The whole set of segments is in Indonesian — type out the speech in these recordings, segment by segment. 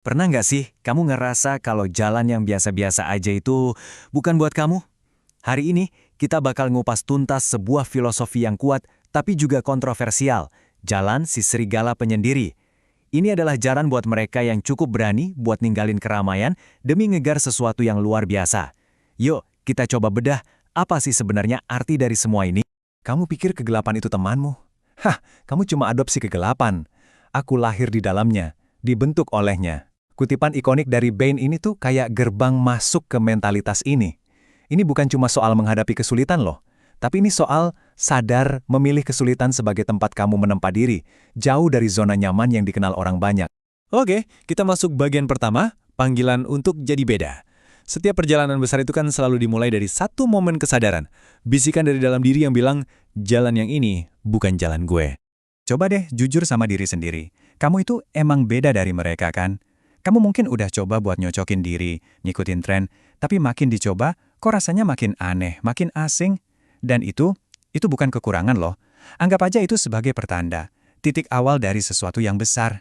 Pernah nggak sih kamu ngerasa kalau jalan yang biasa-biasa aja itu bukan buat kamu? Hari ini kita bakal ngupas tuntas sebuah filosofi yang kuat tapi juga kontroversial. Jalan si serigala penyendiri. Ini adalah jalan buat mereka yang cukup berani buat ninggalin keramaian demi ngejar sesuatu yang luar biasa. Yuk, kita coba bedah apa sih sebenarnya arti dari semua ini? Kamu pikir kegelapan itu temanmu? Hah, kamu cuma adopsi kegelapan. Aku lahir di dalamnya, dibentuk olehnya. Kutipan ikonik dari Bain ini tuh kayak gerbang masuk ke mentalitas ini. Ini bukan cuma soal menghadapi kesulitan loh, tapi ini soal sadar memilih kesulitan sebagai tempat kamu menempa diri, jauh dari zona nyaman yang dikenal orang banyak. Oke, kita masuk bagian pertama, panggilan untuk jadi beda. Setiap perjalanan besar itu kan selalu dimulai dari satu momen kesadaran. Bisikan dari dalam diri yang bilang, jalan yang ini bukan jalan gue. Coba deh jujur sama diri sendiri. Kamu itu emang beda dari mereka kan? Kamu mungkin udah coba buat nyocokin diri, ngikutin tren, tapi makin dicoba, kok rasanya makin aneh, makin asing. Dan itu bukan kekurangan loh. Anggap aja itu sebagai pertanda, titik awal dari sesuatu yang besar.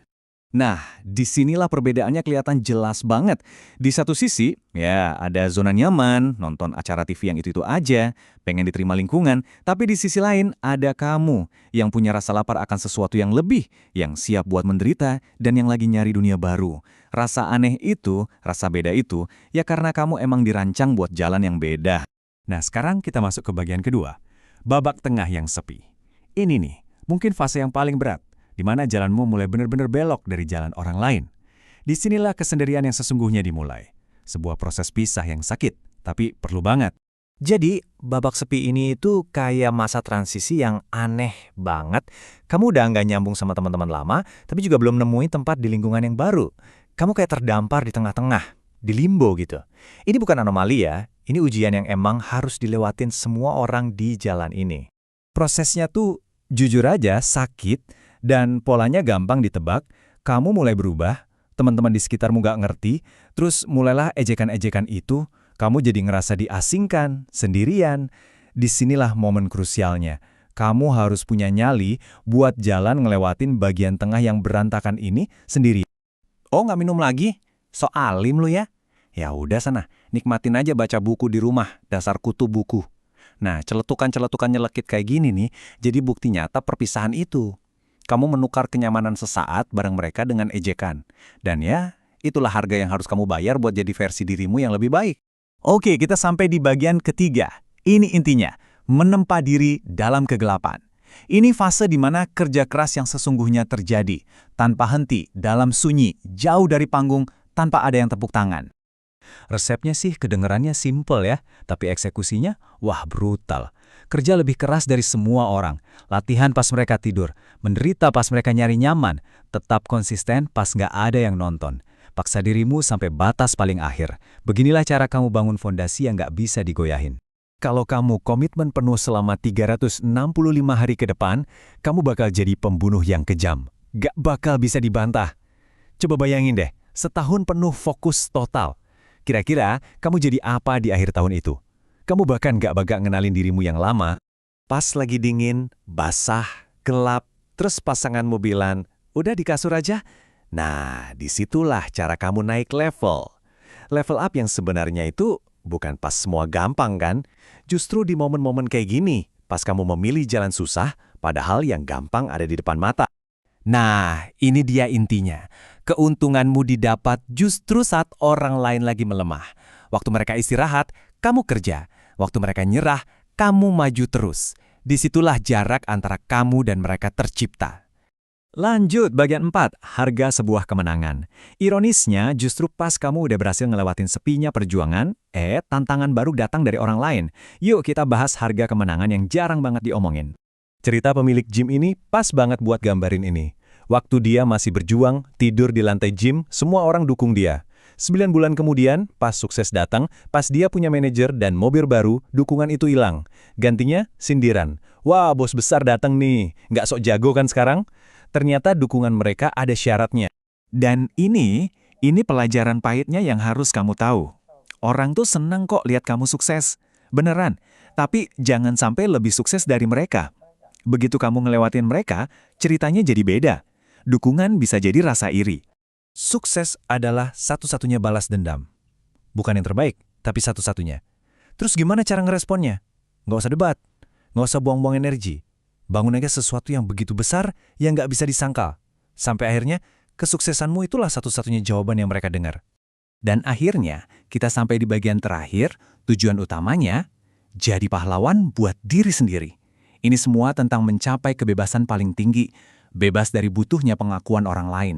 Nah, disinilah perbedaannya kelihatan jelas banget. Di satu sisi, ya ada zona nyaman, nonton acara TV yang itu-itu aja, pengen diterima lingkungan. Tapi di sisi lain, ada kamu yang punya rasa lapar akan sesuatu yang lebih, yang siap buat menderita, dan yang lagi nyari dunia baru. Rasa aneh itu, rasa beda itu, ya karena kamu emang dirancang buat jalan yang beda. Nah, sekarang kita masuk ke bagian kedua. Babak tengah yang sepi. Ini nih, mungkin fase yang paling berat, di mana jalanmu mulai benar-benar belok dari jalan orang lain. Disinilah kesendirian yang sesungguhnya dimulai. Sebuah proses pisah yang sakit, tapi perlu banget. Jadi, babak sepi ini itu kayak masa transisi yang aneh banget. Kamu udah nggak nyambung sama teman-teman lama, tapi juga belum nemuin tempat di lingkungan yang baru. Kamu kayak terdampar di tengah-tengah, di limbo gitu. Ini bukan anomali ya, ini ujian yang emang harus dilewatin semua orang di jalan ini. Prosesnya tuh jujur aja sakit, dan polanya gampang ditebak. Kamu mulai berubah, teman-teman di sekitarmu nggak ngerti, terus mulailah ejekan-ejekan itu, kamu jadi ngerasa diasingkan, sendirian. Disinilah momen krusialnya. Kamu harus punya nyali buat jalan ngelewatin bagian tengah yang berantakan ini sendiri. Oh, nggak minum lagi? So alim lu ya? Ya udah sana, nikmatin aja baca buku di rumah, dasar kutu buku. Nah, celetukan-celetukan nyelekit kayak gini nih, jadi bukti nyata perpisahan itu. Kamu menukar kenyamanan sesaat bareng mereka dengan ejekan. Dan ya, itulah harga yang harus kamu bayar buat jadi versi dirimu yang lebih baik. Oke, kita sampai di bagian ketiga. Ini intinya, menempa diri dalam kegelapan. Ini fase di mana kerja keras yang sesungguhnya terjadi, tanpa henti, dalam sunyi, jauh dari panggung, tanpa ada yang tepuk tangan. Resepnya sih kedengerannya simple ya, tapi eksekusinya, wah brutal. Kerja lebih keras dari semua orang, latihan pas mereka tidur, menderita pas mereka nyari nyaman, tetap konsisten pas nggak ada yang nonton. Paksa dirimu sampai batas paling akhir. Beginilah cara kamu bangun fondasi yang nggak bisa digoyahin. Kalau kamu komitmen penuh selama 365 hari ke depan, kamu bakal jadi pembunuh yang kejam. Gak bakal bisa dibantah. Coba bayangin deh, setahun penuh fokus total. Kira-kira kamu jadi apa di akhir tahun itu? Kamu bahkan gak bakal ngenalin dirimu yang lama. Pas lagi dingin, basah, gelap, terus pasanganmu bilang, udah di kasur aja? Nah, disitulah cara kamu naik level. Level up yang sebenarnya itu bukan pas semua gampang kan? Justru di momen-momen kayak gini, pas kamu memilih jalan susah, padahal yang gampang ada di depan mata. Nah, ini dia intinya. Keuntunganmu didapat justru saat orang lain lagi melemah. Waktu mereka istirahat, kamu kerja. Waktu mereka nyerah, kamu maju terus. Disitulah jarak antara kamu dan mereka tercipta. Lanjut, bagian 4, harga sebuah kemenangan. Ironisnya, justru pas kamu udah berhasil ngelewatin sepinya perjuangan, tantangan baru datang dari orang lain. Yuk kita bahas harga kemenangan yang jarang banget diomongin. Cerita pemilik gym ini pas banget buat gambarin ini. Waktu dia masih berjuang, tidur di lantai gym, semua orang dukung dia. 9 bulan kemudian, pas sukses datang, pas dia punya manajer dan mobil baru, dukungan itu hilang. Gantinya, sindiran. Wah, bos besar datang nih, nggak sok jago kan sekarang? Ternyata dukungan mereka ada syaratnya. Dan ini pelajaran pahitnya yang harus kamu tahu. Orang tuh senang kok lihat kamu sukses. Beneran. Tapi jangan sampai lebih sukses dari mereka. Begitu kamu ngelewatin mereka, ceritanya jadi beda. Dukungan bisa jadi rasa iri. Sukses adalah satu-satunya balas dendam. Bukan yang terbaik, tapi satu-satunya. Terus gimana cara ngeresponnya? Nggak usah debat, nggak usah buang-buang energi. Bangun aja sesuatu yang begitu besar yang nggak bisa disangkal. Sampai akhirnya, kesuksesanmu itulah satu-satunya jawaban yang mereka dengar. Dan akhirnya, kita sampai di bagian terakhir, tujuan utamanya, jadi pahlawan buat diri sendiri. Ini semua tentang mencapai kebebasan paling tinggi, bebas dari butuhnya pengakuan orang lain.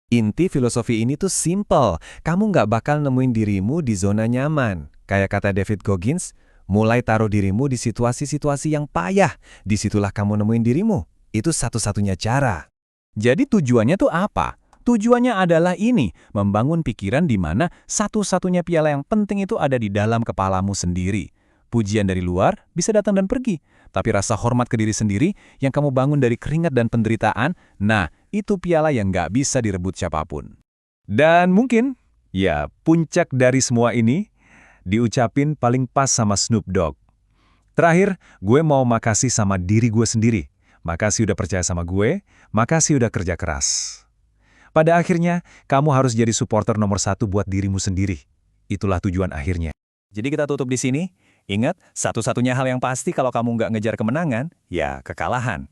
Inti filosofi ini tuh simple. Kamu nggak bakal nemuin dirimu di zona nyaman. Kayak kata David Goggins, mulai taruh dirimu di situasi-situasi yang payah. Disitulah kamu nemuin dirimu. Itu satu-satunya cara. Jadi tujuannya tuh apa? Tujuannya adalah ini, membangun pikiran di mana satu-satunya piala yang penting itu ada di dalam kepalamu sendiri. Pujian dari luar bisa datang dan pergi, tapi rasa hormat ke diri sendiri yang kamu bangun dari keringat dan penderitaan, nah, itu piala yang nggak bisa direbut siapapun. Dan mungkin, ya puncak dari semua ini, diucapin paling pas sama Snoop Dogg. Terakhir, gue mau makasih sama diri gue sendiri. Makasih udah percaya sama gue, makasih udah kerja keras. Pada akhirnya, kamu harus jadi supporter nomor 1 buat dirimu sendiri. Itulah tujuan akhirnya. Jadi kita tutup di sini. Ingat, satu-satunya hal yang pasti kalau kamu nggak ngejar kemenangan, ya kekalahan.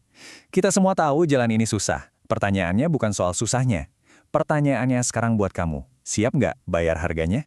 Kita semua tahu jalan ini susah. Pertanyaannya bukan soal susahnya. Pertanyaannya sekarang buat kamu, siap nggak bayar harganya?